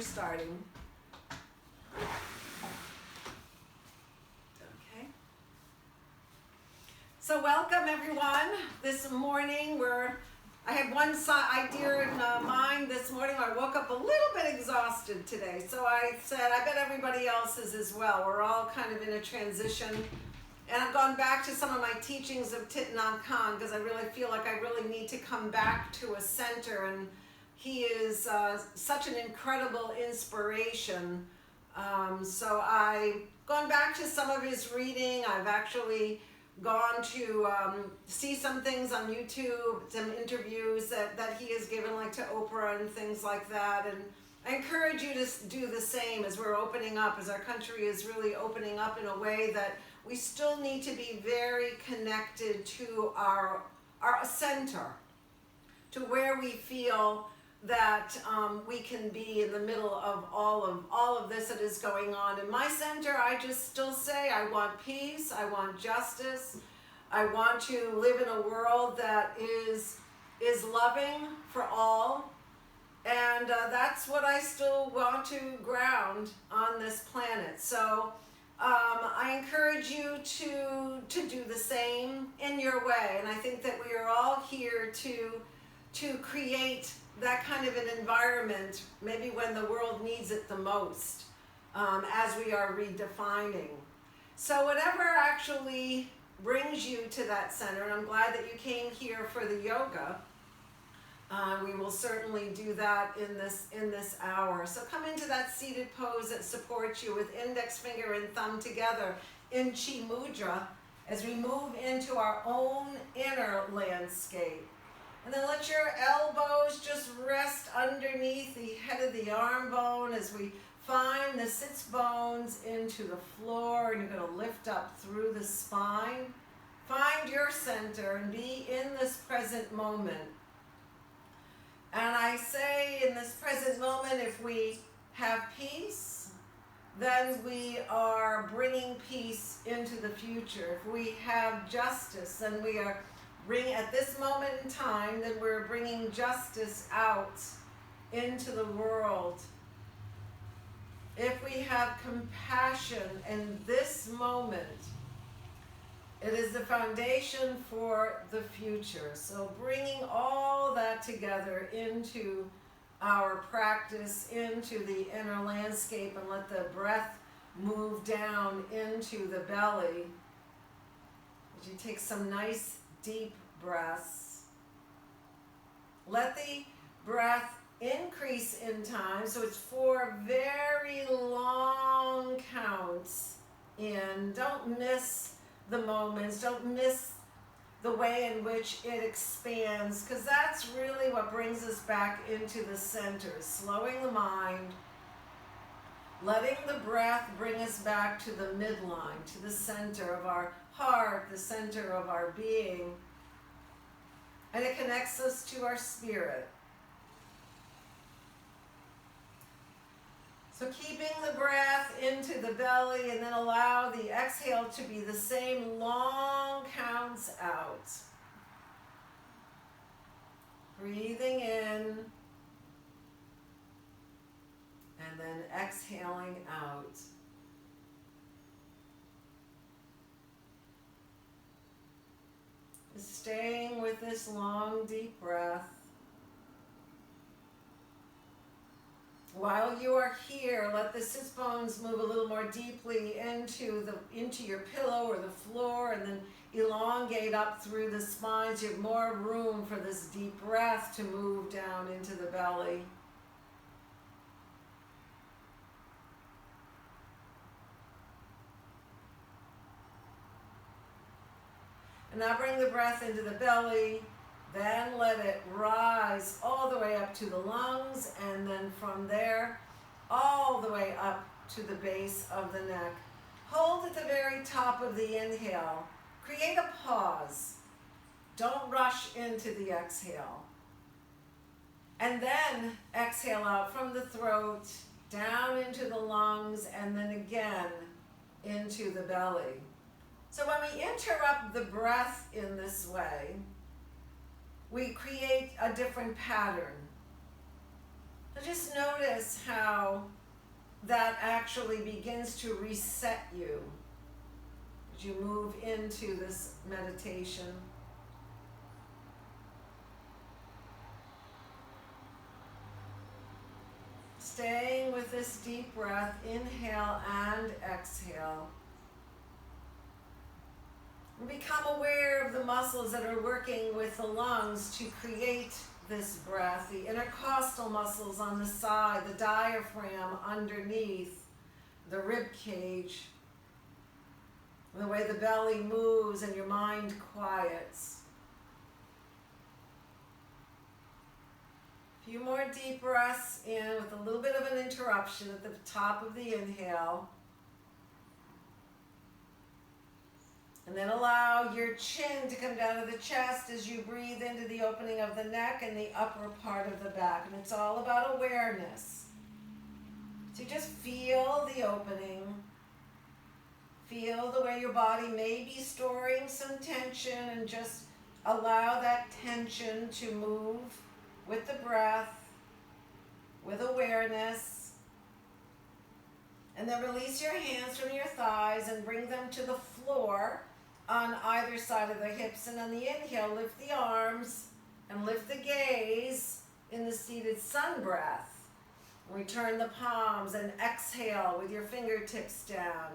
starting. Okay. So welcome everyone. This morning I had one idea in mind this morning. I woke up a little bit exhausted today. So I said, I bet everybody else is as well. We're all kind of in a transition. And I've gone back to some of my teachings of Thich Nhat Hanh because I really feel like I really need to come back to a center. And he is such an incredible inspiration. So I've gone back to some of his reading. I've actually gone to see some things on YouTube, some interviews that he has given, like to Oprah and things like that. And I encourage you to do the same as we're opening up, as our country is really opening up in a way that we still need to be very connected to our center, to where we feel that we can be in the middle of all of this that is going on. In my center, I just still say I want peace, I want justice, I want to live in a world that is loving for all, and that's what I still want to ground on this planet. So I encourage you to do the same in your way, and I think that we are all here to create that kind of an environment, maybe when the world needs it the most, as we are redefining. So whatever actually brings you to that center, and I'm glad that you came here for the yoga, we will certainly do that in this hour. So come into that seated pose that supports you with index finger and thumb together in Chi Mudra as we move into our own inner landscape. And then let your elbows just rest underneath the head of the arm bone as we find the sits bones into the floor, and you're going to lift up through the spine. Find your center and be in this present moment. And I say in this present moment, if we have peace, then we are bringing peace into the future. If we have justice, then we are at this moment in time, then we're bringing justice out into the world. If we have compassion in this moment, it is the foundation for the future. So bringing all that together into our practice, into the inner landscape, and let the breath move down into the belly. As you take some nice deep breaths. Let the breath increase in time, so it's 4 very long counts in. Don't miss the moments, don't miss the way in which it expands, because that's really what brings us back into the center, slowing the mind, letting the breath bring us back to the midline, to the center of our heart, the center of our being, and it connects us to our spirit. So keeping the breath into the belly, and then allow the exhale to be the same long counts out. Breathing in, and then exhaling out. Staying with this long, deep breath. While you are here, let the sits bones move a little more deeply into your pillow or the floor, and then elongate up through the spine so you have more room for this deep breath to move down into the belly. And now bring the breath into the belly, then let it rise all the way up to the lungs, and then from there, all the way up to the base of the neck. Hold at the very top of the inhale. Create a pause. Don't rush into the exhale. And then exhale out from the throat, down into the lungs, and then again into the belly. So when we interrupt the breath in this way, we create a different pattern. So just notice how that actually begins to reset you as you move into this meditation. Staying with this deep breath, inhale and exhale. And become aware of the muscles that are working with the lungs to create this breath. The intercostal muscles on the side, the diaphragm underneath, the rib cage, the way the belly moves and your mind quiets. A few more deep breaths in with a little bit of an interruption at the top of the inhale. And then allow your chin to come down to the chest as you breathe into the opening of the neck and the upper part of the back. And it's all about awareness. So just feel the opening. Feel the way your body may be storing some tension, and just allow that tension to move with the breath, with awareness. And then release your hands from your thighs and bring them to the floor on either side of the hips. And on the inhale, lift the arms and lift the gaze in the seated sun breath. Return the palms and exhale with your fingertips down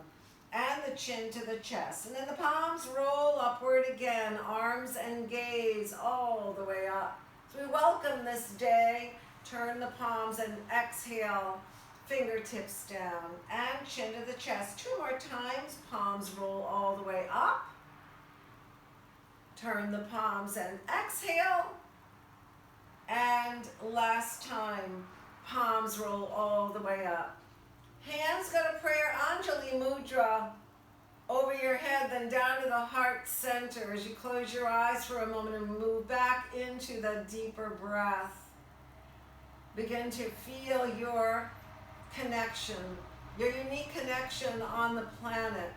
and the chin to the chest. And then the palms roll upward again, arms and gaze all the way up. So we welcome this day. Turn the palms and exhale, fingertips down and chin to the chest. 2 more times, palms roll all the way up. Turn the palms and exhale. And last time, palms roll all the way up. Hands go to prayer Anjali Mudra over your head, then down to the heart center as you close your eyes for a moment and move back into the deeper breath. Begin to feel your connection, your unique connection on the planet.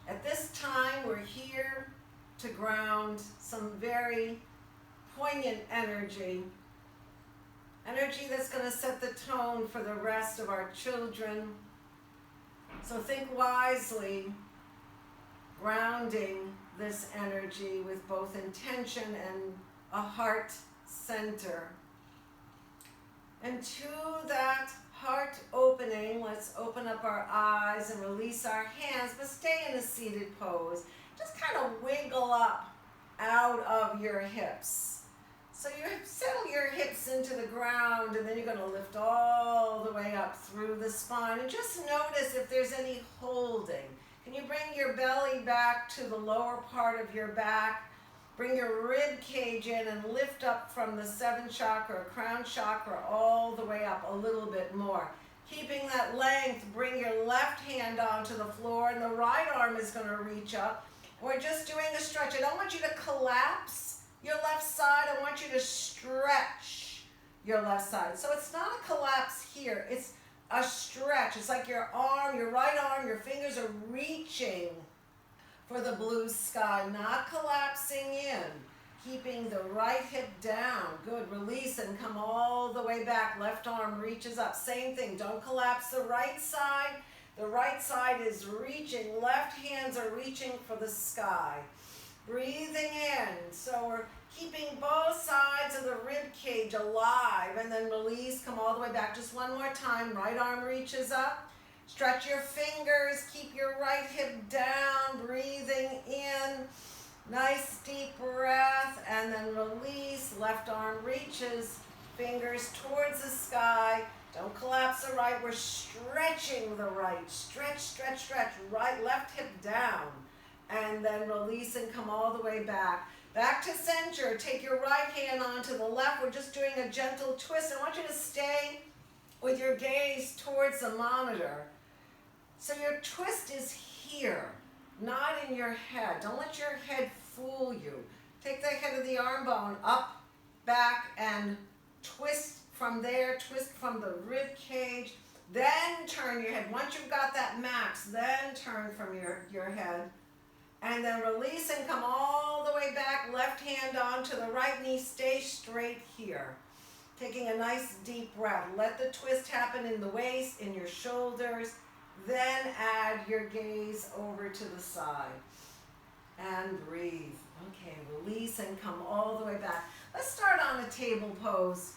At this time, we're here to ground some very poignant energy that's going to set the tone for the rest of our children. So think wisely, grounding this energy with both intention and a heart center. And to that heart opening, let's open up our eyes and release our hands, but stay in a seated pose. Just kind of wiggle up out of your hips. So you settle your hips into the ground, and then you're going to lift all the way up through the spine. And just notice if there's any holding. Can you bring your belly back to the lower part of your back? Bring your rib cage in and lift up from the 7th chakra, crown chakra, all the way up a little bit more. Keeping that length, bring your left hand onto the floor, and the right arm is going to reach up. We're just doing a stretch. I don't want you to collapse your left side. I want you to stretch your left side. So it's not a collapse here. It's a stretch. It's like your arm, your right arm, your fingers are reaching for the blue sky, not collapsing in. Keeping the right hip down. Good. Release and come all the way back. Left arm reaches up. Same thing. Don't collapse the right side. The right side is reaching. Left hands are reaching for the sky. Breathing in. So we're keeping both sides of the rib cage alive, and then release, come all the way back. Just one more time. Right arm reaches up. Stretch your fingers. Keep your right hip down. Breathing in. Nice deep breath, and then release. Left arm reaches. Fingers towards the sky. Don't collapse the right. We're stretching the right. Stretch, stretch, stretch. Right, left hip down. And then release and come all the way back. Back to center. Take your right hand onto the left. We're just doing a gentle twist. I want you to stay with your gaze towards the monitor. So your twist is here, not in your head. Don't let your head fool you. Take the head of the arm bone up, back, and twist from there. Twist from the rib cage. Then turn your head. Once you've got that max, then turn from your head. And then release and come all the way back. Left hand onto the right knee. Stay straight here. Taking a nice deep breath. Let the twist happen in the waist, in your shoulders. Then add your gaze over to the side. And breathe. Okay, release and come all the way back. Let's start on a table pose.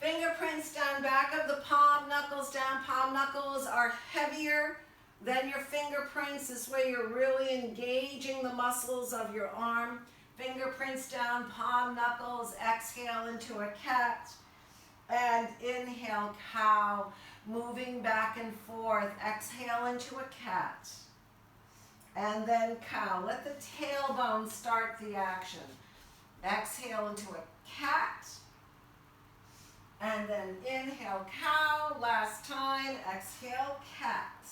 Fingerprints down, back of the palm, knuckles down. Palm knuckles are heavier than your fingerprints. This way you're really engaging the muscles of your arm. Fingerprints down, palm knuckles. Exhale into a cat. And inhale, cow. Moving back and forth. Exhale into a cat. And then cow. Let the tailbone start the action. Exhale into a cat. And then inhale, cow. Last time. Exhale, cat.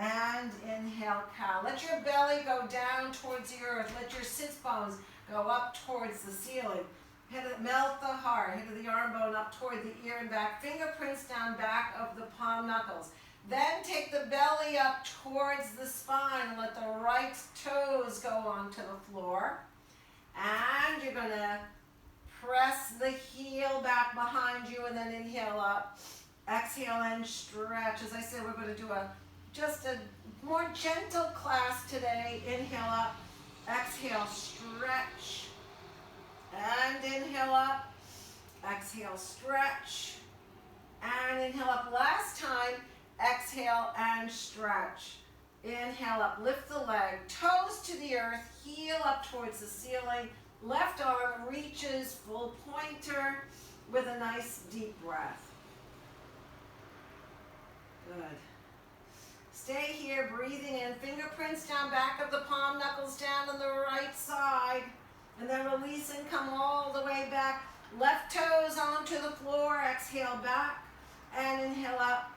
And inhale, cow. Let your belly go down towards the earth. Let your sits bones go up towards the ceiling. Melt the heart. Hit of the arm bone up toward the ear and back. Fingerprints down back of the palm knuckles. Then take the belly up towards the spine. Let the right toes go onto the floor. And you're going to press the heel back behind you and then inhale up. Exhale and stretch. As I said, we're going to do just a more gentle class today. Inhale up. Exhale, stretch. And inhale up. Exhale, stretch. And inhale up. Last time. Exhale and stretch. Inhale up, lift the leg, toes to the earth, heel up towards the ceiling. Left arm reaches full pointer with a nice deep breath. Good. Stay here, breathing in, fingerprints down, back of the palm, knuckles down on the right side. And then release and come all the way back. Left toes onto the floor, exhale back and inhale up.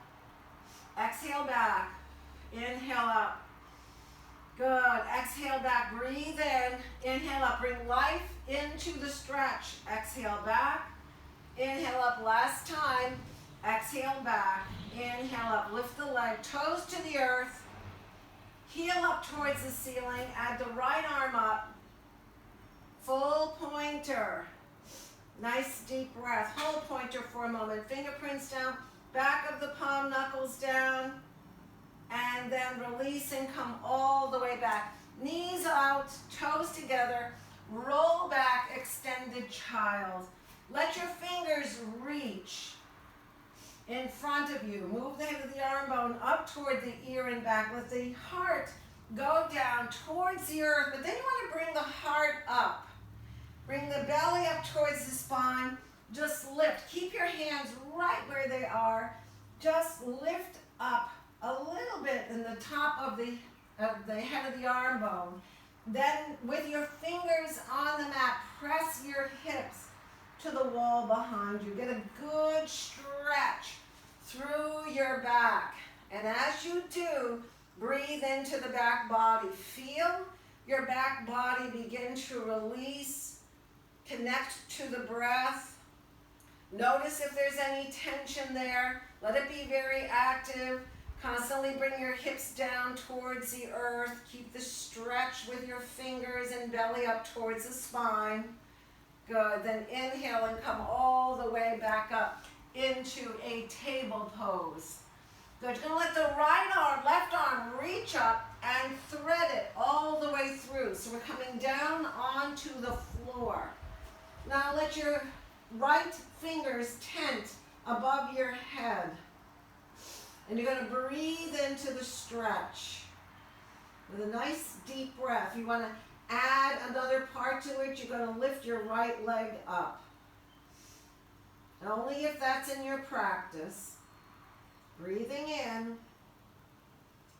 Exhale back, inhale up. Good, exhale back, breathe in, inhale up, bring life into the stretch. Exhale back, inhale up, last time. Exhale back, inhale up, lift the leg, toes to the earth. Heel up towards the ceiling, add the right arm up. Full pointer. Nice deep breath, hold pointer for a moment, fingerprints down. Back of the palm, knuckles down, and then release and come all the way back. Knees out, toes together, roll back, extended child. Let your fingers reach in front of you. Move the head of the arm bone up toward the ear and back. Let the heart go down towards the earth, but then you want to bring the heart up. Bring the belly up towards the spine. Just lift. Keep your hands right where they are. Just lift up a little bit in the top of the head of the arm bone. Then with your fingers on the mat, press your hips to the wall behind you. Get a good stretch through your back. And as you do, breathe into the back body. Feel your back body begin to release. Connect to the breath. Notice if there's any tension there. Let it be very active. Constantly bring your hips down towards the earth. Keep the stretch with your fingers and belly up towards the spine. Good. Then inhale and come all the way back up into a table pose. Good. You're going to let the right arm, left arm reach up and thread it all the way through. So we're coming down onto the floor. Now let your right fingers tent above your head. And you're going to breathe into the stretch with a nice deep breath. You want to add another part to it. You're going to lift your right leg up. Only if that's in your practice. Breathing in.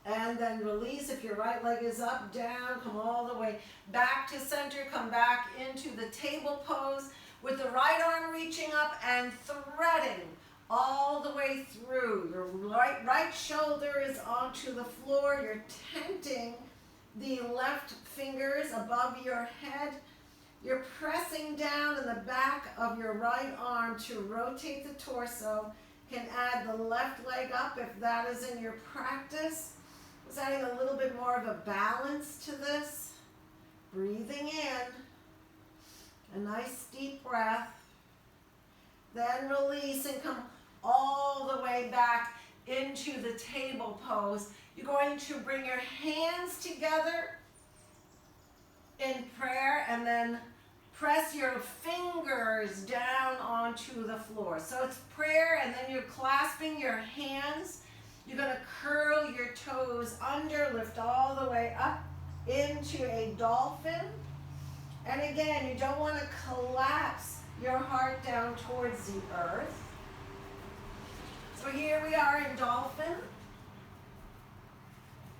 And then release. If your right leg is up, down, come all the way back to center. Come back into the table pose with the right arm reaching up and threading all the way through. Your right shoulder is onto the floor. You're tenting the left fingers above your head. You're pressing down in the back of your right arm to rotate the torso. Can add the left leg up if that is in your practice. Just adding a little bit more of a balance to this. Breathing in. A nice deep breath. Then release and come all the way back into the table pose. You're going to bring your hands together in prayer and then press your fingers down onto the floor. So it's prayer and then you're clasping your hands. You're going to curl your toes under, lift all the way up into a dolphin. And again, you don't want to collapse your heart down towards the earth. So here we are in dolphin.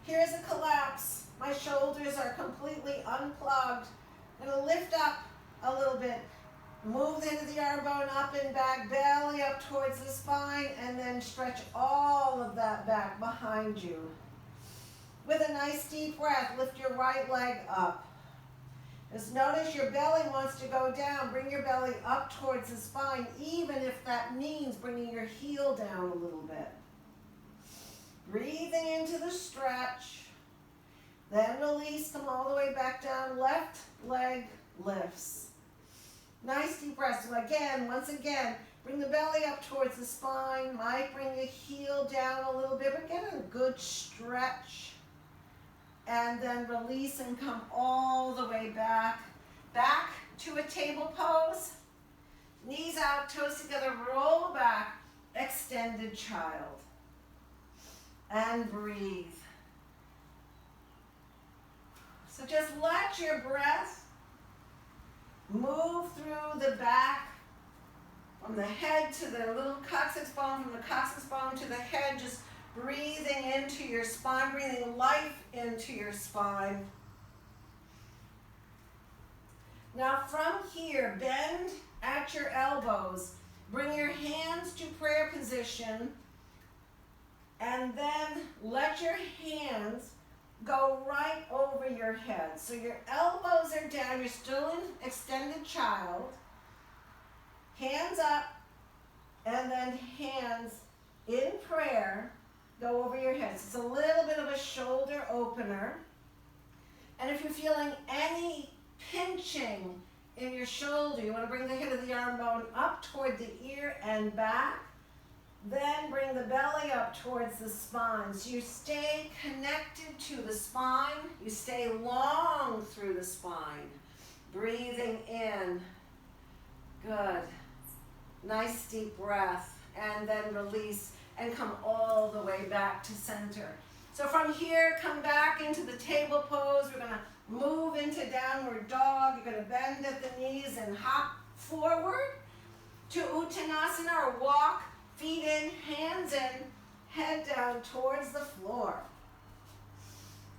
Here's a collapse. My shoulders are completely unplugged. I'm going to lift up a little bit. Move the end of the arm bone up and back, belly up towards the spine, and then stretch all of that back behind you. With a nice deep breath, lift your right leg up. Just notice your belly wants to go down. Bring your belly up towards the spine, even if that means bringing your heel down a little bit. Breathing into the stretch. Then release, come all the way back down. Left leg lifts. Nice deep breath. So again, once again, bring the belly up towards the spine. Might bring the heel down a little bit, but get a good stretch. And then release and come all the way back. Back to a table pose. Knees out, toes together, roll back. Extended child. And breathe. So just let your breath move through the back, from the head to the little coccyx bone, from the coccyx bone to the head, just breathing into your spine, breathing life into your spine. Now from here, bend at your elbows, bring your hands to prayer position, and then let your hands go right over your head. So your elbows are down, you're still in extended child. Hands up, and then hands in prayer go over your head. So it's a little bit of a shoulder opener. And if you're feeling any pinching in your shoulder, you want to bring the head of the arm bone up toward the ear and back. Then bring the belly up towards the spine. So you stay connected to the spine. You stay long through the spine. Breathing in. Good. Nice deep breath. And then release and come all the way back to center. So from here, come back into the table pose. We're going to move into downward dog. You're going to bend at the knees and hop forward to Uttanasana, or walk. Feet in, hands in, head down towards the floor.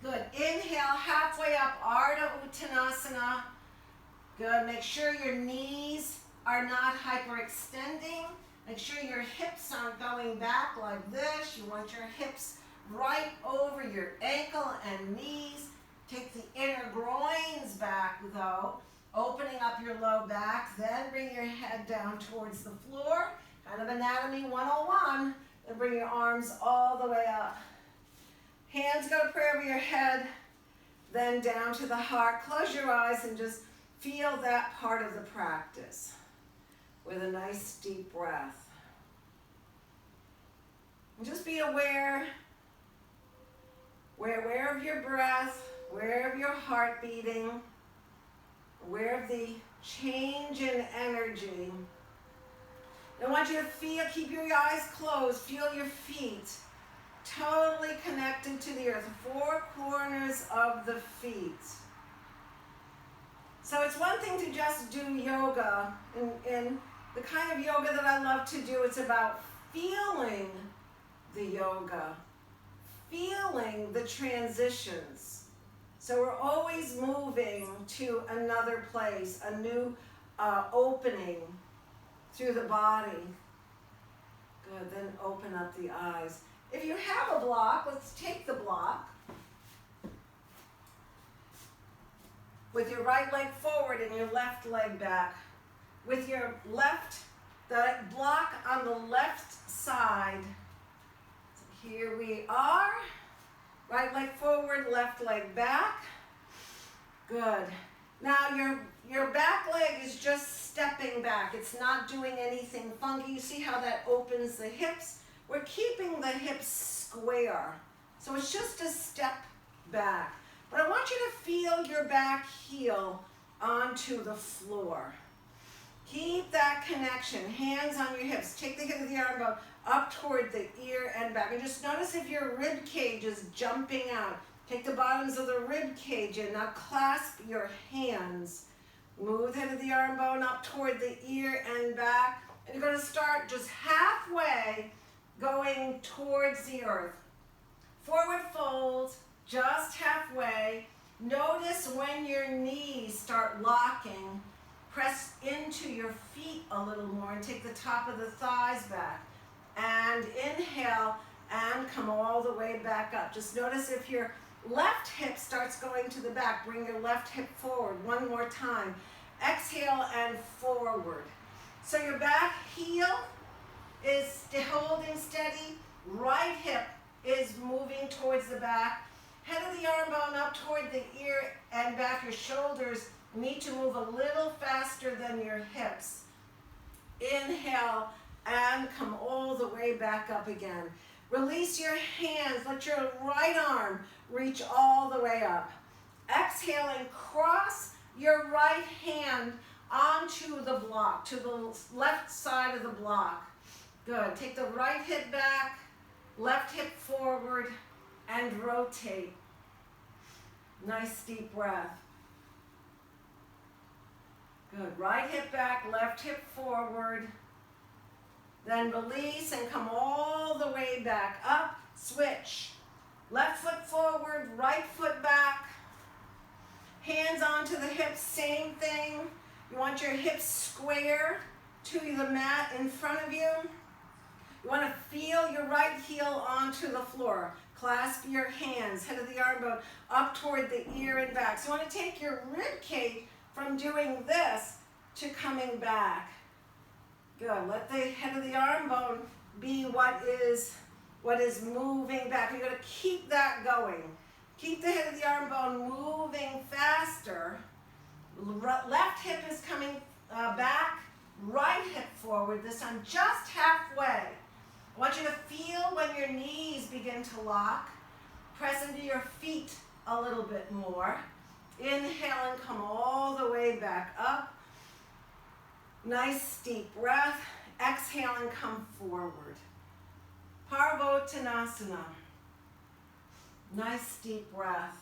Good. Inhale, halfway up, Ardha Uttanasana. Good. Make sure your knees are not hyperextending. Make sure your hips aren't going back like this. You want your hips right over your ankle and knees. Take the inner groins back though, opening up your low back. Then bring your head down towards the floor. Kind of Anatomy 101, and bring your arms all the way up. Hands go to prayer over your head, then down to the heart. Close your eyes and just feel that part of the practice with a nice deep breath. And just be aware of your breath, aware of your heart beating, aware of the change in energy. I want you to feel, keep your eyes closed, feel your feet totally connected to the earth, the four corners of the feet. So it's one thing to just do yoga, and the kind of yoga that I love to do, it's about feeling the yoga, feeling the transitions. So we're always moving to another place, a new opening through the body. Good, then open up the eyes. If you have a block, let's take the block. With your right leg forward and your left leg back. With your left, the block on the left side. So here we are. Right leg forward, left leg back. Good. Now your back leg is just stepping back. It's not doing anything funky. You see how that opens the hips? We're keeping the hips square. So it's just a step back. But I want you to feel your back heel onto the floor. Keep that connection. Hands on your hips. Take the hip of the arm bone up toward the ear and back. And just notice if your rib cage is jumping out. Take the bottoms of the rib cage in. Now clasp your hands. Move the head of the arm bone up toward the ear and back. And you're going to start just halfway going towards the earth. Forward fold, just halfway. Notice when your knees start locking. Press into your feet a little more and take the top of the thighs back. And inhale and come all the way back up. Just notice if your left hip starts going to the back, bring your left hip forward. One more time. Exhale and forward. So your back heel is holding steady. Right hip is moving towards the back. Head of the arm bone up toward the ear and back. Your shoulders need to move a little faster than your hips. Inhale and come all the way back up again. Release your hands. Let your right arm reach all the way up. Exhale and cross your right hand onto the block, to the left side of the block. Good. Take the right hip back, left hip forward, and rotate. Nice deep breath. Good. Right hip back, left hip forward. Then release and come all the way back up. Switch. Left foot forward, right foot back. Hands onto the hips, same thing. You want your hips square to the mat in front of you. You want to feel your right heel onto the floor. Clasp your hands, head of the arm bone up toward the ear and back. So you want to take your rib cage from doing this to coming back. Good. Let the head of the arm bone be what is moving back. You're going to keep that going. Keep the head of the arm bone moving faster. Left hip is coming back. Right hip forward. This time just halfway. I want you to feel when your knees begin to lock. Press into your feet a little bit more. Inhale and come all the way back up. Nice deep breath. Exhale and come forward. Parvottanasana. Nice deep breath.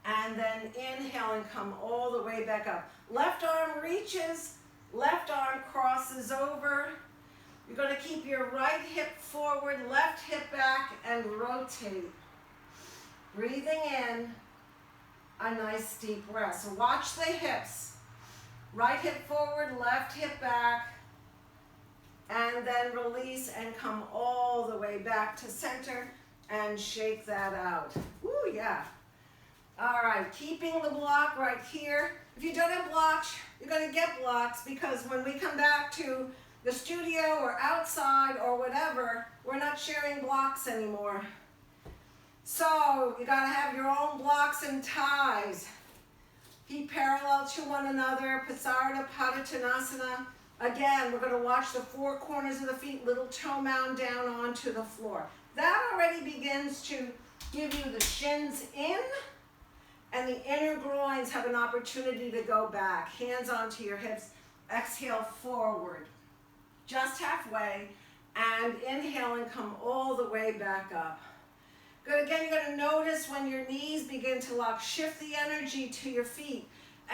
And then inhale and come all the way back up. Left arm reaches, left arm crosses over. You're going to keep your right hip forward, left hip back, and rotate. Breathing in a nice deep breath. So watch the hips. Right hip forward, left hip back, and then release and come all the way back to center and shake that out. Woo, yeah. All right, keeping the block right here. If you don't have blocks, you're going to get blocks because when we come back to the studio or outside or whatever, we're not sharing blocks anymore. So you got to have your own blocks and ties. Feet parallel to one another, Pasarda Padottanasana. Again, we're going to watch the four corners of the feet, little toe mound down onto the floor. That already begins to give you the shins in, and the inner groins have an opportunity to go back. Hands onto your hips. Exhale forward. Just halfway. And inhale and come all the way back up. Good. Again, you're going to notice when your knees begin to lock. Shift the energy to your feet.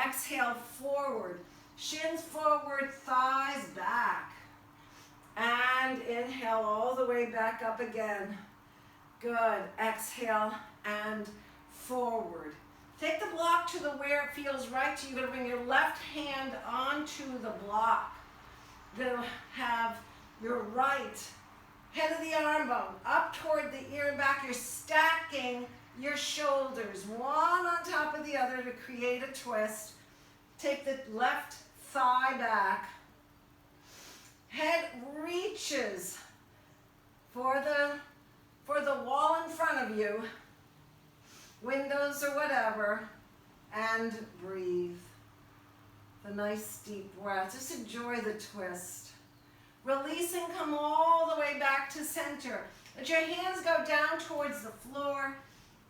Exhale forward. Shins forward, thighs back. And inhale all the way back up again. Good. Exhale and forward. Take the block to where it feels right to you. You're going to bring your left hand onto the block. You're going to have your right head of the arm bone up toward the ear and back. You're stacking your shoulders one on top of the other to create a twist. Take the left thigh back. Head reaches for the wall in front of you, windows or whatever, and breathe. a nice deep breath. Just enjoy the twist. Release and come all the way back to center. Let your hands go down towards the floor,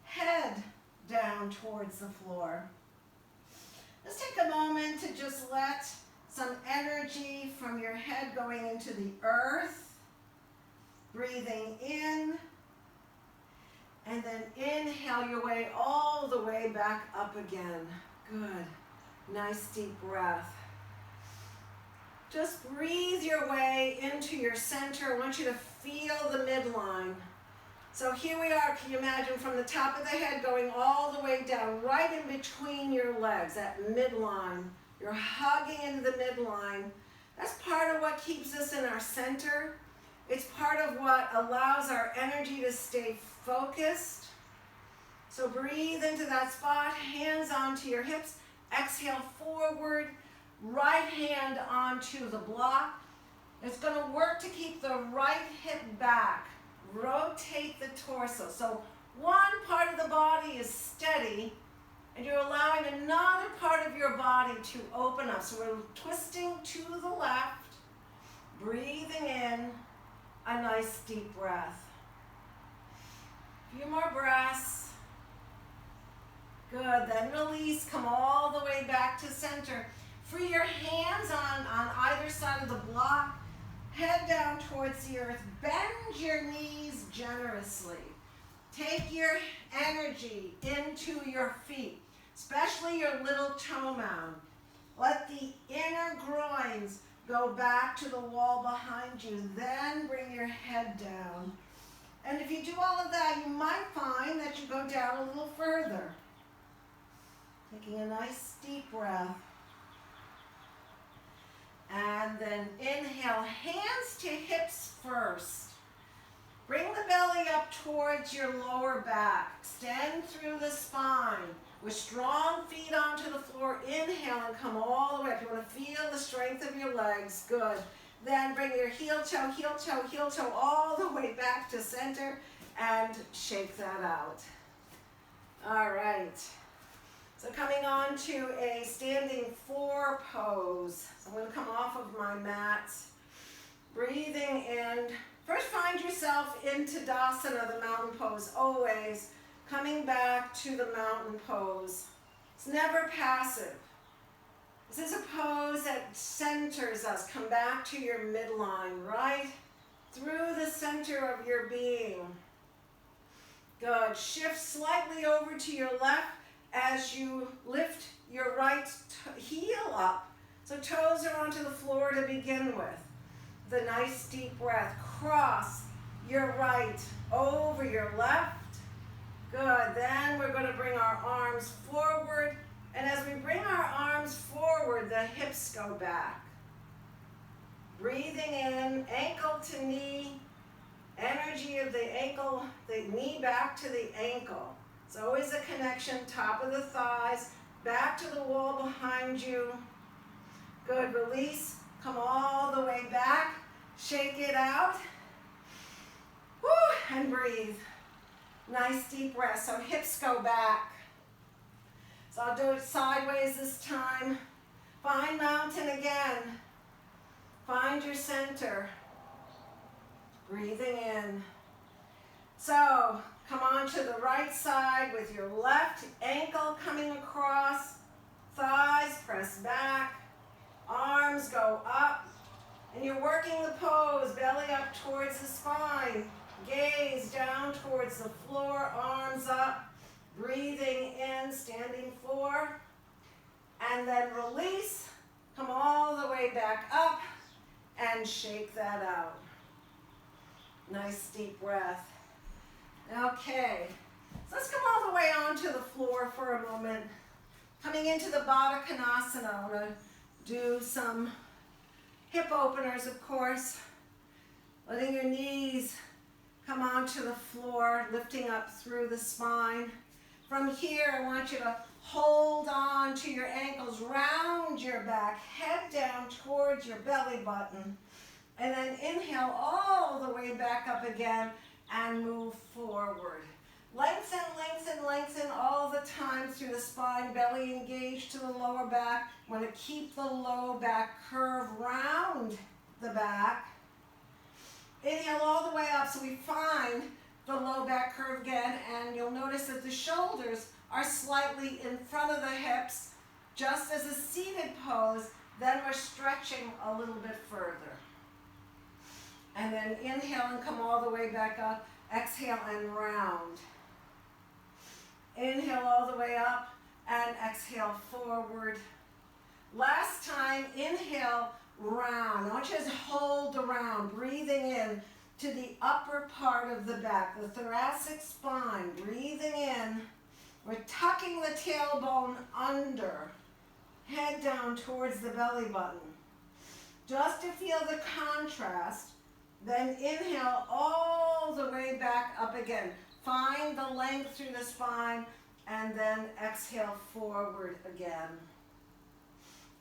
head down towards the floor. Let's take a moment to just let some energy from your head going into the earth. Breathing in, and then inhale your way all the way back up again. Good. Nice deep breath. Just breathe your way into your center. I want you to feel the midline. So here we are, can you imagine, from the top of the head going all the way down, right in between your legs, that midline. You're hugging into the midline. That's part of what keeps us in our center. It's part of what allows our energy to stay focused. So breathe into that spot, hands onto your hips, exhale forward, right hand onto the block. It's going to work to keep the right hip back. Rotate the torso. So one part of the body is steady, and you're allowing another part of your body to open up. So we're twisting to the left, breathing in, a nice deep breath. A few more breaths. Good, then release, come all the way back to center. Free your hands on either side of the block. Head down towards the earth. Bend your knees generously. Take your energy into your feet, especially your little toe mound. Let the inner groins go back to the wall behind you. Then bring your head down. And if you do all of that, you might find that you go down a little further. Taking a nice deep breath. And then inhale, hands to hips first. Bring the belly up towards your lower back. Extend through the spine. With strong feet onto the floor, inhale and come all the way up. You want to feel the strength of your legs. Good. Then bring your heel toe, all the way back to center and shake that out. All right. So coming on to a standing 4 pose. So I'm going to come off of my mat. Breathing in. First find yourself in Tadasana, the mountain pose, always. Coming back to the mountain pose. It's never passive. This is a pose that centers us. Come back to your midline, right through the center of your being. Good. Shift slightly over to your left as you lift your right heel up. So toes are onto the floor to begin with. The nice deep breath. Cross your right over your left. Good. Then we're going to bring our arms forward. And as we bring our arms forward, the hips go back. Breathing in, ankle to knee. Energy of the ankle, the knee back to the ankle. It's always a connection, top of the thighs, back to the wall behind you. Good. Release. Come all the way back. Shake it out. Woo, and breathe. Nice deep breath. So hips go back. So I'll do it sideways this time. Find mountain again. Find your center. Breathing in. So come on to the right side with your left ankle coming across. Thighs press back. Arms go up. And you're working the pose, belly up towards the spine. Gaze down towards the floor, arms up. Breathing in, standing 4. And then release. Come all the way back up and shake that out. Nice deep breath. Okay, so let's come all the way onto the floor for a moment. Coming into the Baddha Konasana, I'm going to do some hip openers, of course. Letting your knees come onto the floor, lifting up through the spine. From here, I want you to hold on to your ankles, round your back, head down towards your belly button. And then inhale all the way back up again and move forward. Lengthen, lengthen, lengthen all the time through the spine, belly engaged to the lower back. Want to keep the low back curve round the back. Inhale all the way up so we find the low back curve again, and you'll notice that the shoulders are slightly in front of the hips, just as a seated pose. Then we're stretching a little bit further. And then inhale and come all the way back up. Exhale and round. Inhale all the way up and exhale forward. Last time, inhale, round. I want you to hold around, breathing in to the upper part of the back, the thoracic spine. Breathing in. We're tucking the tailbone under. Head down towards the belly button. Just to feel the contrast, then inhale all the way back up again. Find the length through the spine, and then exhale forward again.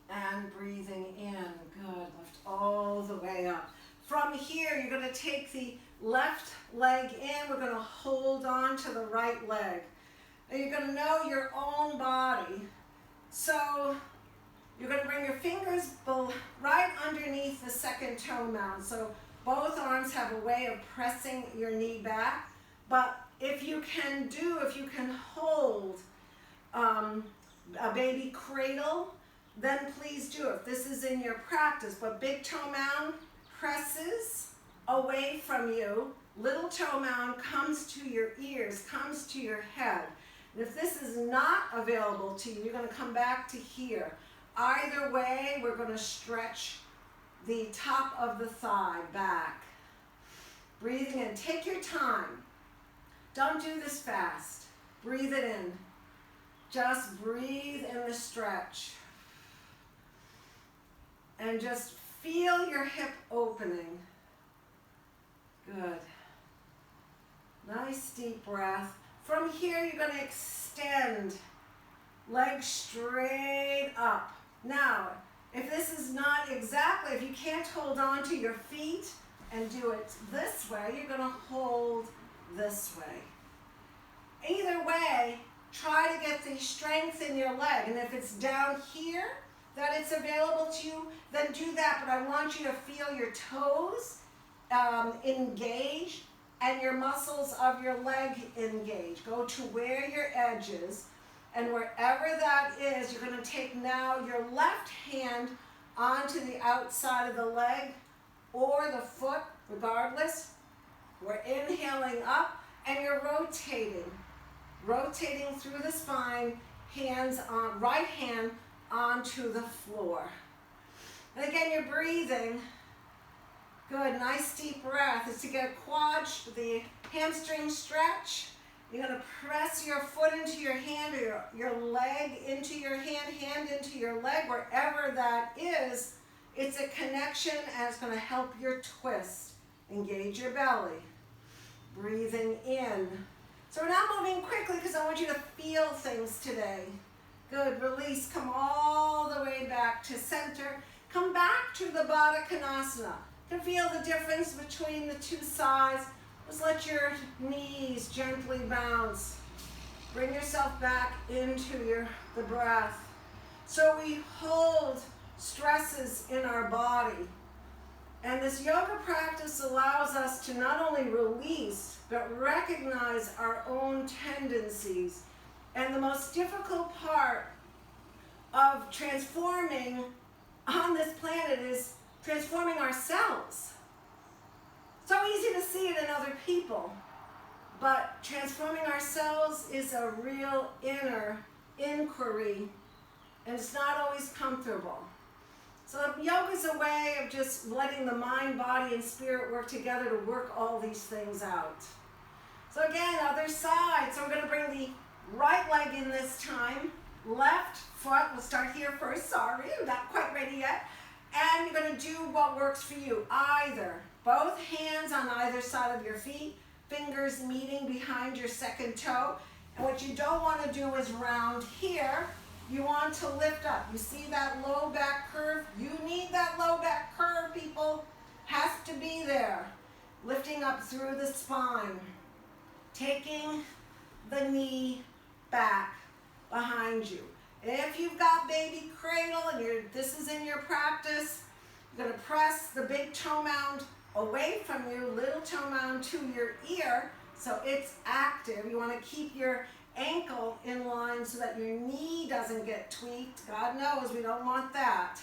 And breathing in, good, lift all the way up. From here, you're going to take the left leg in. We're going to hold on to the right leg. And you're going to know your own body. So you're going to bring your fingers right underneath the second toe mound. So both arms have a way of pressing your knee back. But if you can hold a baby cradle, then please do it. This is in your practice. But big toe mound presses away from you. Little toe mound comes to your ears, comes to your head. And if this is not available to you, you're going to come back to here. Either way, we're going to stretch the top of the thigh back. Breathing in. Take your time. Don't do this fast. Breathe it in. Just breathe in the stretch. And just feel your hip opening. Good. Nice deep breath. From here, you're going to extend. Legs straight up. Now, if this is not exactly, if you can't hold on to your feet and do it this way, you're going to hold this way. Either way, try to get the strength in your leg. And if it's down here that it's available to you, then do that. But I want you to feel your toes engage and your muscles of your leg engage. Go to where your edge is. And wherever that is, you're going to take now your left hand onto the outside of the leg or the foot, regardless. We're inhaling up and you're rotating. Rotating through the spine, hands on, right hand onto the floor. And again, you're breathing. Good, nice deep breath. As you get the hamstring stretch, you're going to press your foot into your hand or your leg into your hand into your leg, wherever that is. It's a connection and it's going to help your twist. Engage your belly. Breathing in. So we're not moving quickly because I want you to feel things today. Good, release, come all the way back to center. Come back to the Baddha Konasana. You can feel the difference between the two sides. Just let your knees gently bounce. Bring yourself back into the breath. So we hold stresses in our body. And this yoga practice allows us to not only release, but recognize our own tendencies. And the most difficult part of transforming on this planet is transforming ourselves. So easy to see it in other people, but transforming ourselves is a real inner inquiry, and it's not always comfortable. So yoga is a way of just letting the mind, body, and spirit work together to work all these things out. So again, other side. So we're going to bring the right leg in this time. Left foot, we'll start here first. Sorry, I'm not quite ready yet. And you're going to do what works for you. Either both hands on either side of your feet, fingers meeting behind your second toe. And what you don't want to do is round here. You want to lift up. You see that low back curve? You need that low back curve, people. Has to be there. Lifting up through the spine. Taking the knee back behind you. If you've got baby cradle and this is in your practice, you're going to press the big toe mound away from you, little toe mound to your ear, so it's active. You want to keep your ankle in line so that your knee doesn't get tweaked. God knows we don't want that.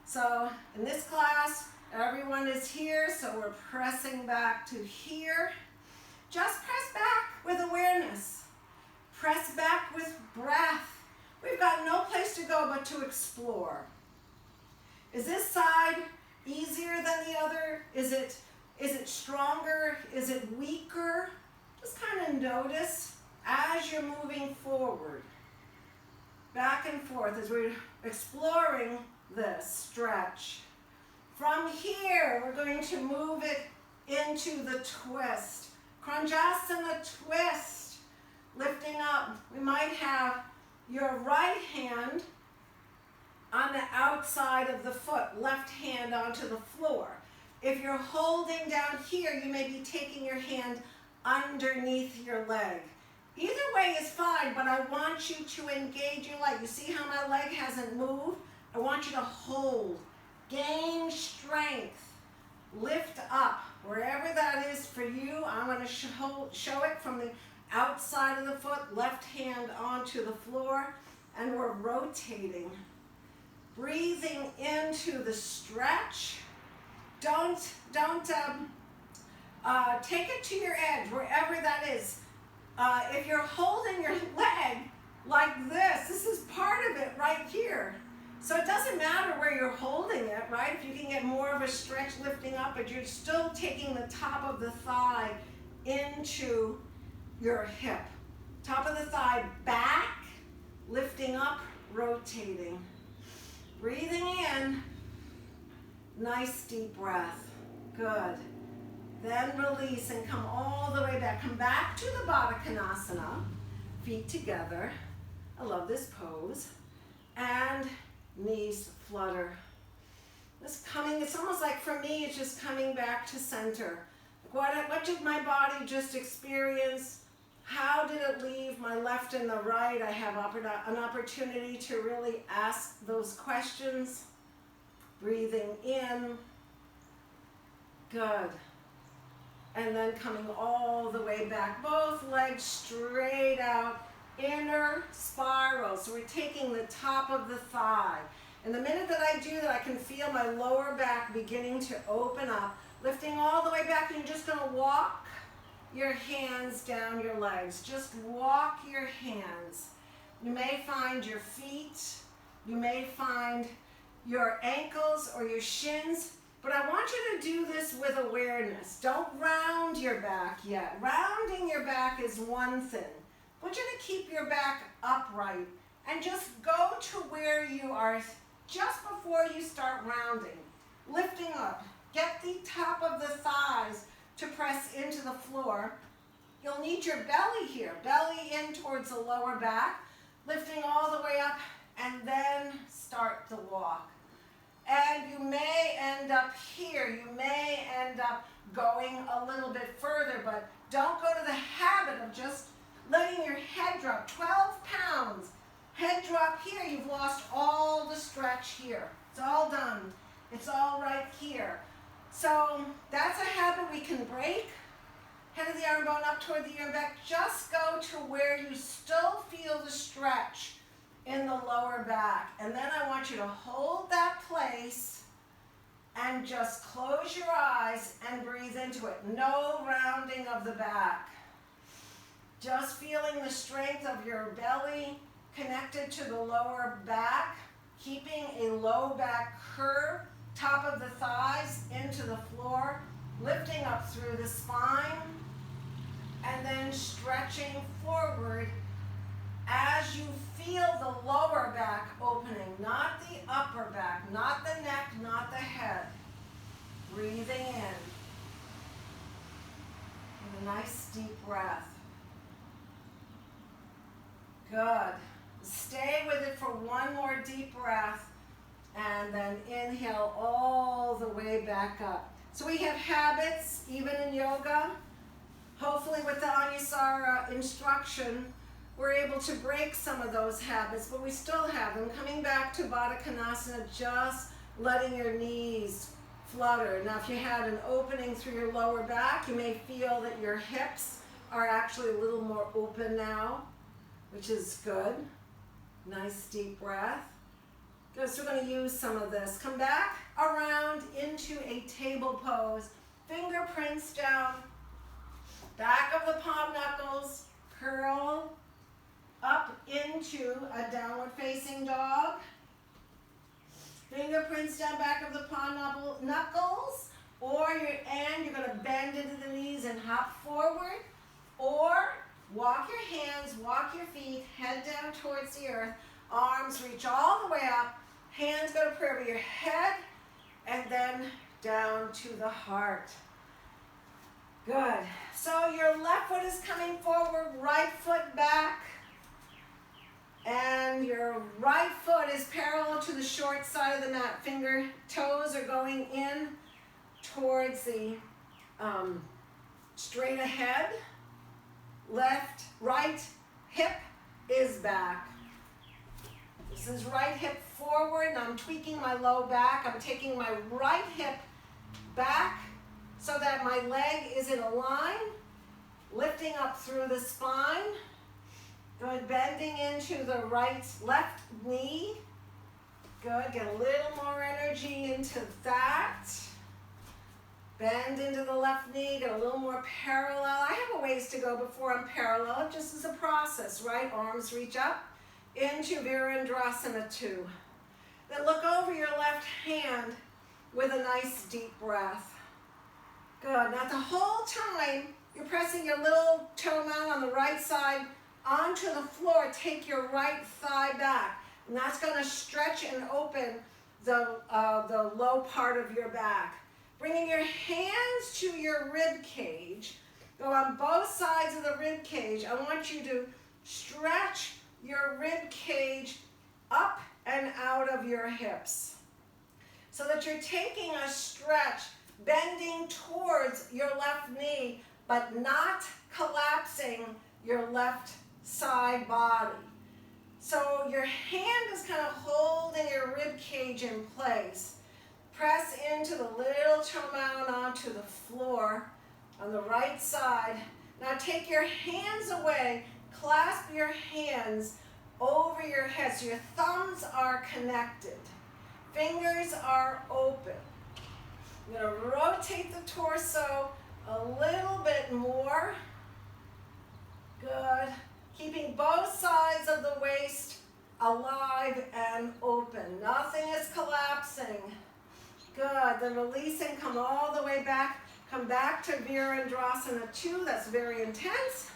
So in this class, everyone is here, so we're pressing back to here. Just press back with awareness. Press back with breath. We've got no place to go but to explore. Is this side easier than the other? Is it stronger? Is it weaker? Just kind of notice as you're moving forward, back and forth as we're exploring this stretch. From here, we're going to move it into the twist. Kranjasana twist, lifting up. We might have your right hand on the outside of the foot, left hand onto the floor. If you're holding down here, you may be taking your hand underneath your leg. Either way is fine, but I want you to engage your leg. You see how my leg hasn't moved? I want you to hold, gain strength, lift up. Wherever that is for you, I'm going to show it from the outside of the foot, left hand onto the floor, and we're rotating. Breathing into the stretch. Don't take it to your edge, wherever that is. If you're holding your leg like this is part of it right here. So it doesn't matter where you're holding it, right? If you can get more of a stretch lifting up, but you're still taking the top of the thigh into your hip. Top of the thigh back, lifting up, rotating. Breathing in, nice deep breath, good. Then release and come all the way back. Come back to the Baddha Konasana, feet together. I love this pose. And knees flutter. It's almost like for me, it's just coming back to center. What did my body just experience? How did it leave my left and the right? I have an opportunity to really ask those questions. Breathing in. Good. And then coming all the way back. Both legs straight out. Inner spiral. So we're taking the top of the thigh. And the minute that I do that, I can feel my lower back beginning to open up. Lifting all the way back, and you're just going to walk your hands down your legs. Just walk your hands. You may find your feet. You may find your ankles or your shins. But I want you to do this with awareness. Don't round your back yet. Rounding your back is one thing. I want you to keep your back upright and just go to where you are just before you start rounding. Lifting up. Get the top of the thighs to press into the floor. You'll need your belly here. Belly in towards the lower back. Lifting all the way up and then start the walk. And you may end up here. You may end up going a little bit further, but don't go to the habit of just letting your head drop. 12 pounds. Head drop here. You've lost all the stretch here. It's all done. It's all right here. So that's a habit we can break. Head of the arm bone up toward the ear back. Just go to where you still feel the stretch in the lower back. And then I want you to hold that place and just close your eyes and breathe into it. No rounding of the back. Just feeling the strength of your belly connected to the lower back, keeping a low back curve, top of the thighs into the floor, lifting up through the spine, and then stretching forward as you feel the lower back opening, not the upper back, not the neck, not the head. Breathing in. And a nice deep breath. Good. Stay with it for one more deep breath and then inhale all the way back up. So we have habits, even in yoga. Hopefully with the Anusara instruction, we're able to break some of those habits, but we still have them. Coming back to Baddha Konasana, just letting your knees flutter. Now, if you had an opening through your lower back, you may feel that your hips are actually a little more open now, which is good. Nice deep breath. Good, so we're going to use some of this. Come back around into a table pose. Fingerprints down. Back of the palm knuckles. Curl up into a downward facing dog. Fingerprints down back of the palm knuckles. Or you're going to bend into the knees and hop forward. Or walk your hands, walk your feet, head down towards the earth. Arms reach all the way up. Hands go to prayer over your head and then down to the heart. Good. So your left foot is coming forward, right foot back. And your right foot is parallel to the short side of the mat. Finger toes are going in towards the straight ahead. Right hip is back. This is right hip forward, and I'm tweaking my low back. I'm taking my right hip back so that my leg is in a line, lifting up through the spine. Good, bending into the left knee. Good, get a little more energy into that. Bend into the left knee, get a little more parallel. I have a ways to go before I'm parallel, just as a process, right? Arms reach up into Virendrasana 2. Then look over your left hand with a nice deep breath. Good. Now the whole time you're pressing your little toe mount on the right side onto the floor. Take your right thigh back. And that's going to stretch and open the low part of your back. Bringing your hands to your rib cage. Go on both sides of the rib cage. I want you to stretch your rib cage up and out of your hips so that you're taking a stretch, bending towards your left knee, but not collapsing your left side body. So your hand is kind of holding your rib cage in place. Press into the little toe mount onto the floor on the right side. Now take your hands away. Clasp your hands over your head so your thumbs are connected. Fingers are open. I'm going to rotate the torso a little bit more. Good. Keeping both sides of the waist alive and open. Nothing is collapsing. Good. Then releasing, come all the way back. Come back to Virendrasana 2. That's very intense.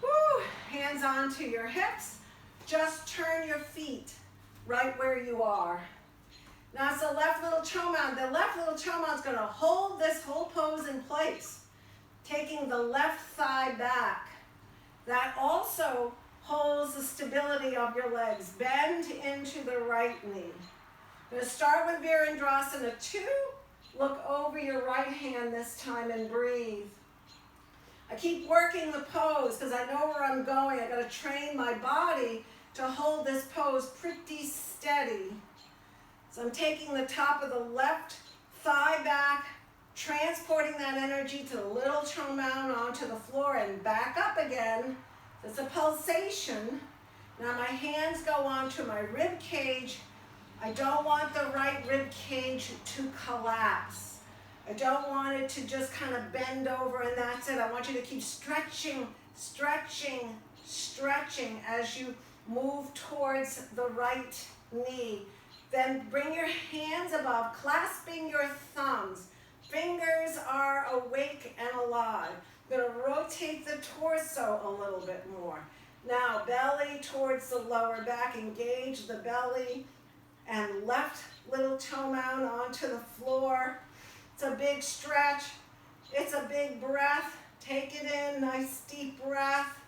Woo. Hands onto your hips. Just turn your feet right where you are. Now it's the left little toe mount. The left little toe mount is going to hold this whole pose in place. Taking the left thigh back. That also holds the stability of your legs. Bend into the right knee. I'm going to start with Virendrasana 2. Look over your right hand this time and breathe. I keep working the pose because I know where I'm going. I've got to train my body to hold this pose pretty steady. So I'm taking the top of the left thigh back, transporting that energy to the little toe mount onto the floor and back up again. It's a pulsation. Now my hands go onto my rib cage. I don't want the right rib cage to collapse. I don't want it to just kind of bend over and that's it. I want you to keep stretching, stretching, stretching as you move towards the right knee. Then bring your hands above, clasping your thumbs. Fingers are awake and alive. I'm going to rotate the torso a little bit more. Now, belly towards the lower back. Engage the belly. And left little toe mount onto the floor. It's a big stretch. It's a big breath. Take it in. Nice deep breath.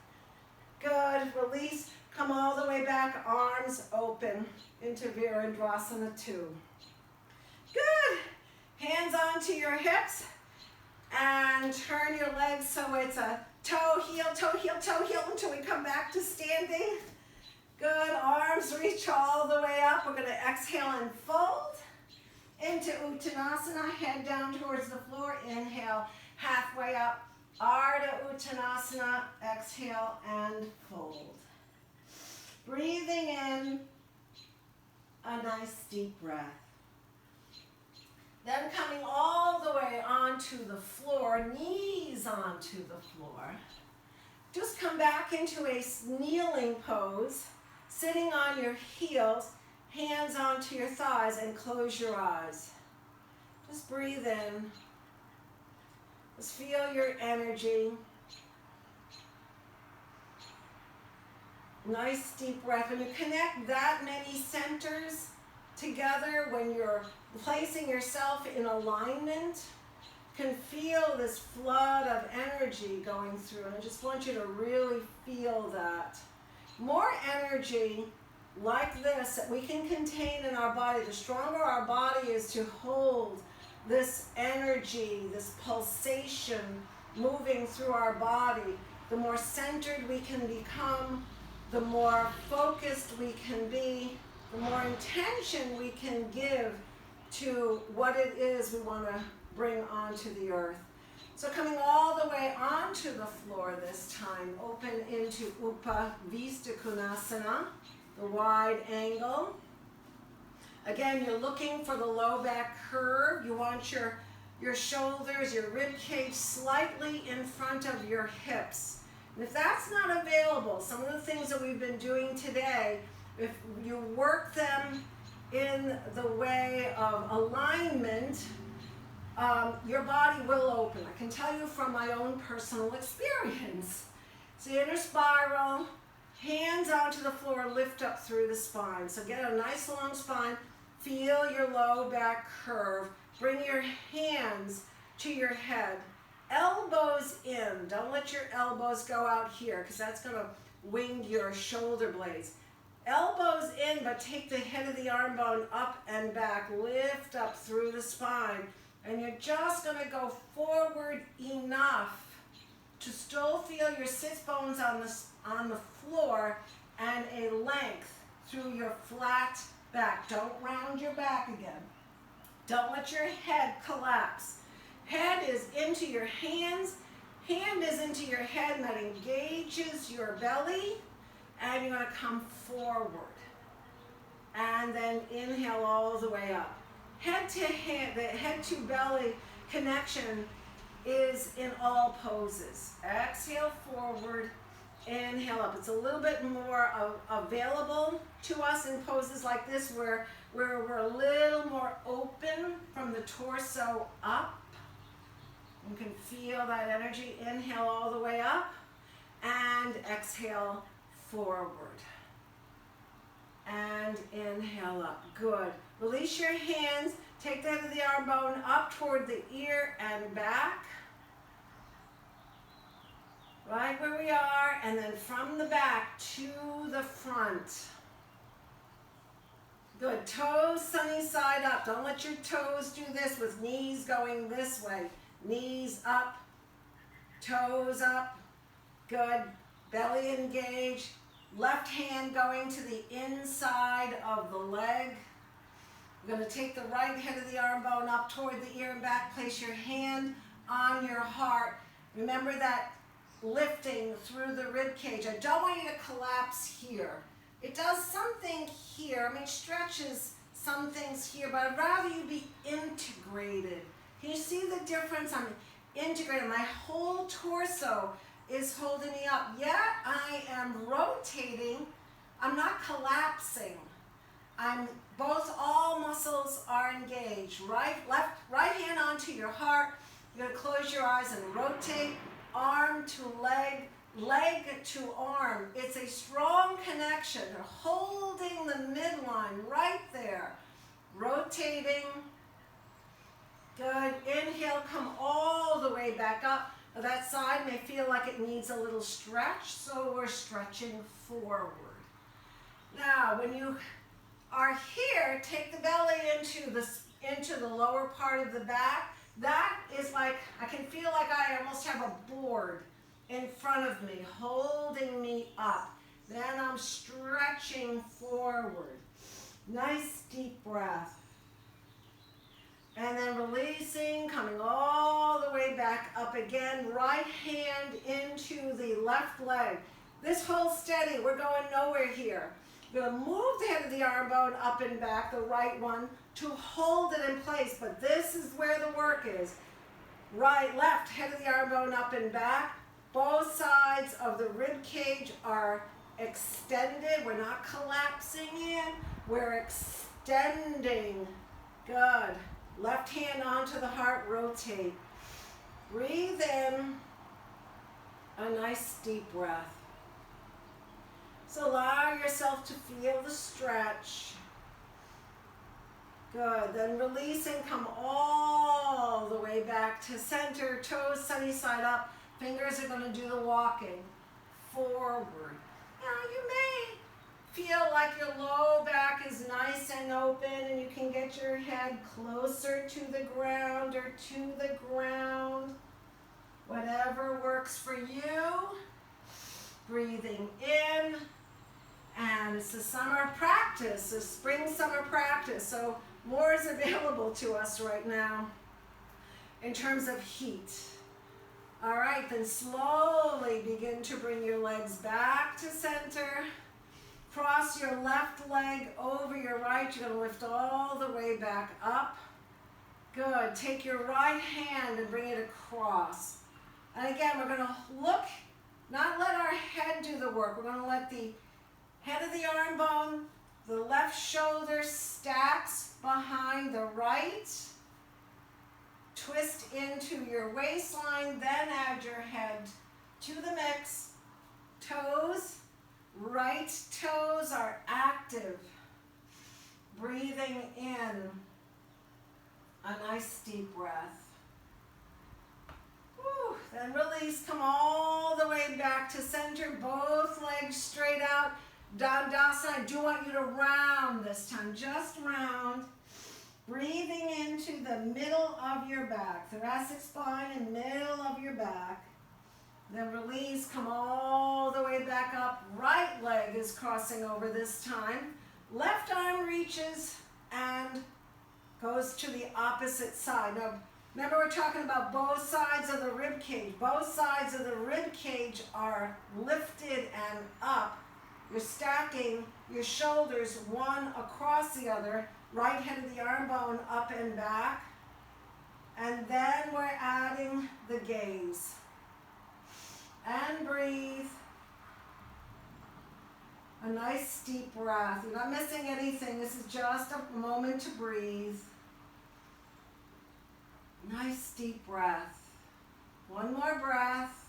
Good. Release. Come all the way back. Arms open into Virendrasana 2. Good. Hands onto your hips. And turn your legs so it's a toe, heel, toe, heel, toe, heel until we come back to standing. Good, arms reach all the way up. We're gonna exhale and fold into Uttanasana, head down towards the floor. Inhale, halfway up, Ardha Uttanasana, exhale and fold. Breathing in a nice deep breath. Then coming all the way onto the floor, knees onto the floor. Just come back into a kneeling pose, sitting on your heels, hands onto your thighs, and close your eyes. Just breathe in. Just feel your energy. Nice deep breath. When you connect that many centers together, when you're placing yourself in alignment, you can feel this flood of energy going through. And I just want you to really feel that. More energy like this that we can contain in our body. The stronger our body is to hold this energy, this pulsation moving through our body, the more centered we can become, the more focused we can be, the more intention we can give to what it is we want to bring onto the earth. So coming all the way onto the floor this time, open into Upavista Konasana, the wide angle. Again, you're looking for the low back curve. You want your shoulders, your rib cage slightly in front of your hips. And if that's not available, some of the things that we've been doing today, if you work them in the way of alignment, your body will open. I can tell you from my own personal experience. So inner spiral, hands onto the floor, lift up through the spine. So get a nice long spine, feel your low back curve. Bring your hands to your head. Elbows in. Don't let your elbows go out here because that's going to wing your shoulder blades. Elbows in, but take the head of the arm bone up and back. Lift up through the spine. And you're just going to go forward enough to still feel your sits bones on the floor and a length through your flat back. Don't round your back again. Don't let your head collapse. Head is into your hands. Hand is into your head, and that engages your belly. And you're going to come forward. And then inhale all the way up. Head to hand, the head to belly connection is in all poses. Exhale forward, inhale up. It's a little bit more available to us in poses like this where we're a little more open from the torso up. You can feel that energy. Inhale all the way up and exhale forward. And inhale up. Good. Release your hands. Take the head of the arm bone up toward the ear and back. Right where we are. And then from the back to the front. Good. Toes sunny side up. Don't let your toes do this with knees going this way. Knees up. Toes up. Good. Belly engaged. Left hand going to the inside of the leg. You're going to take the right head of the arm bone up toward the ear and back. Place your hand on your heart. Remember that lifting through the rib cage. I don't want you to collapse here. It does something here. I mean, it stretches some things here, but I'd rather you be integrated. Can you see the difference? I'm integrated. My whole torso is holding me up. Yet I am rotating. I'm not collapsing. All muscles are engaged. Right hand onto your heart. You're going to close your eyes and rotate. Arm to leg, leg to arm. It's a strong connection. They're holding the midline right there. Rotating. Good. Inhale, come all the way back up. Now that side may feel like it needs a little stretch, so we're stretching forward. Now, when you are here, take the belly into the lower part of the back. That is like, I can feel like I almost have a board in front of me, holding me up. Then I'm stretching forward. Nice deep breath. And then releasing, coming all the way back up again. Right hand into the left leg. This holds steady. We're going nowhere here. We're going to move the head of the arm bone up and back, the right one, to hold it in place. But this is where the work is. Right, left, head of the arm bone up and back. Both sides of the rib cage are extended. We're not collapsing in. We're extending. Good. Left hand onto the heart, rotate. Breathe in. A nice deep breath. So allow yourself to feel the stretch. Good. Then release and come all the way back to center. Toes sunny side up. Fingers are going to do the walking. Forward. Now you may feel like your low back is nice and open and you can get your head closer to the ground or to the ground. Whatever works for you. Breathing in. And it's the summer practice, the spring summer practice. So more is available to us right now in terms of heat. All right, then slowly begin to bring your legs back to center. Cross your left leg over your right. You're going to lift all the way back up. Good. Take your right hand and bring it across. And again, we're going to look, not let our head do the work. We're going to let the head of the arm bone, the left shoulder stacks behind the right. Twist into your waistline, then add your head to the mix. Toes, right toes are active. Breathing in. A nice deep breath. Whew. Then release, come all the way back to center, both legs straight out. Dandasana, I do want you to round this time, just round. Breathing into the middle of your back, thoracic spine and middle of your back. Then release, come all the way back up. Right leg is crossing over this time. Left arm reaches and goes to the opposite side. Now, remember we're talking about both sides of the rib cage. Both sides of the rib cage are lifted and up. You're stacking your shoulders one across the other. Right head of the arm bone up and back. And then we're adding the gaze. And breathe. A nice deep breath. You're not missing anything. This is just a moment to breathe. Nice deep breath. One more breath.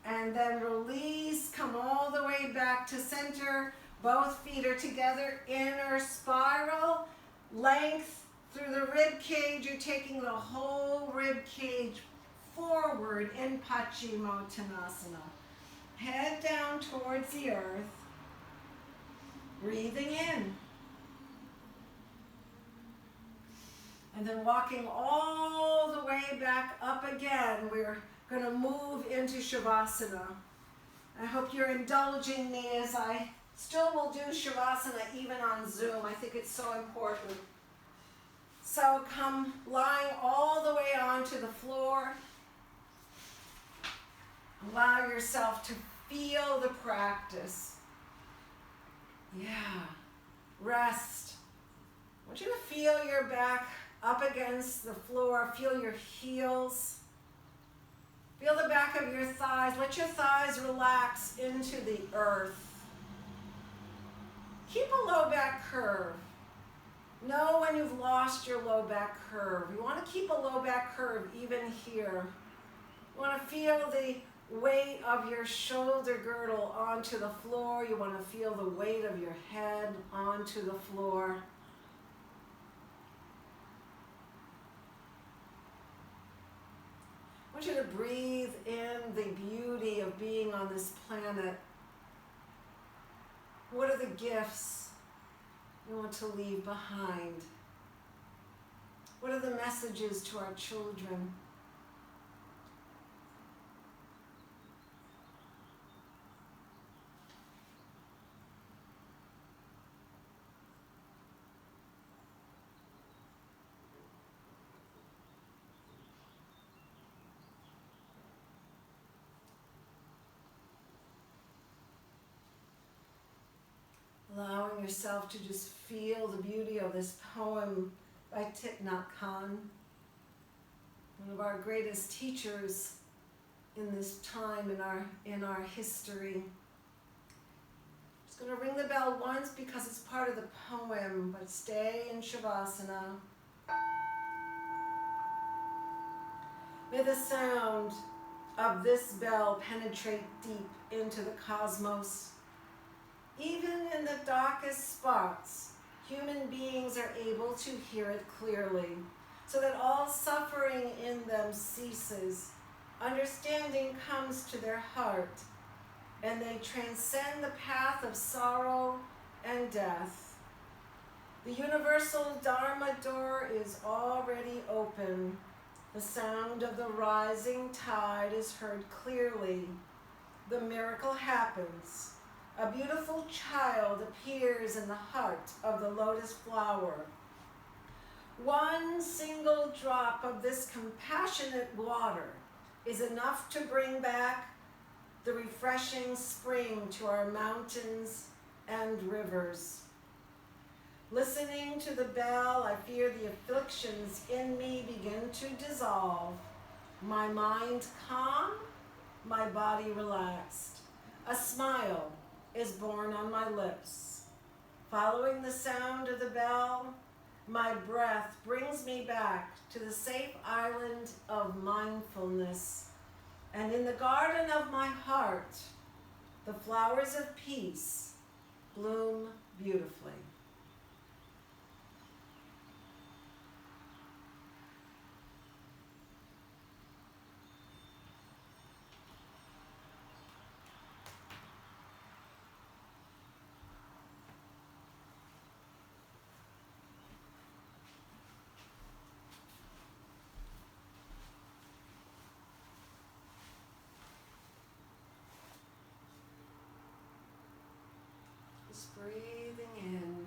And then release. Come all the way back to center. Both feet are together, inner spiral, length through the rib cage. You're taking the whole rib cage forward in Paschimottanasana. Head down towards the earth. Breathing in. And then walking all the way back up again. We're going to move into Shavasana. I hope you're indulging me as I still will do Shavasana even on Zoom. I think it's so important. So come lying all the way onto the floor. Allow yourself to feel the practice. Yeah. Rest. I want you to feel your back up against the floor. Feel your heels. Feel the back of your thighs. Let your thighs relax into the earth. Keep a low back curve. Know when you've lost your low back curve. You want to keep a low back curve even here. You want to feel the weight of your shoulder girdle onto the floor. You want to feel the weight of your head onto the floor. I want you to breathe in the beauty of being on this planet. What are the gifts you want to leave behind? What are the messages to our children? Allowing yourself to just feel the beauty of this poem by Thich Nhat Hanh, one of our greatest teachers in this time in our history. Just going to ring the bell once because it's part of the poem, but stay in Shavasana. May the sound of this bell penetrate deep into the cosmos. Even in the darkest spots, human beings are able to hear it clearly, so that all suffering in them ceases. Understanding comes to their heart, and they transcend the path of sorrow and death. The universal Dharma door is already open. The sound of the rising tide is heard clearly. The miracle happens. A beautiful child appears in the heart of the lotus flower. One single drop of this compassionate water is enough to bring back the refreshing spring to our mountains and rivers. Listening to the bell, I fear the afflictions in me begin to dissolve. My mind calm, my body relaxed. A smile is born on my lips. Following the sound of the bell, my breath brings me back to the safe island of mindfulness. And in the garden of my heart, the flowers of peace bloom beautifully. Just breathing in.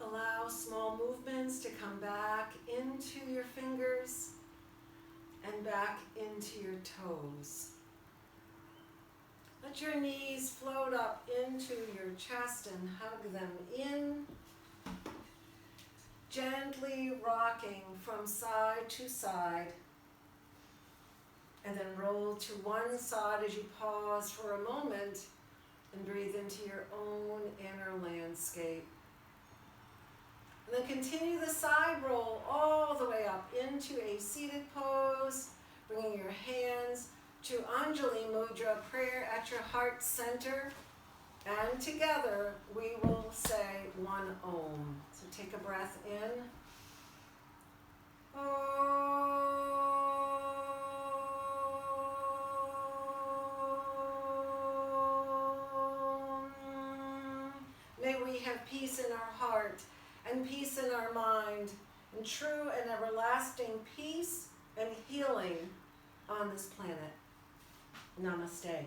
Allow small movements to come back into your fingers and back into your toes. Let your knees float up into your chest and hug them in, gently rocking from side to side, and then roll to one side as you pause for a moment and breathe into your own inner landscape. And then continue the side roll all the way up into a seated pose, bringing your hands to Anjali Mudra, prayer at your heart center. And together we will say one Om. So take a breath in. Om. May we have peace in our heart and peace in our mind, and true and everlasting peace and healing on this planet. Namaste.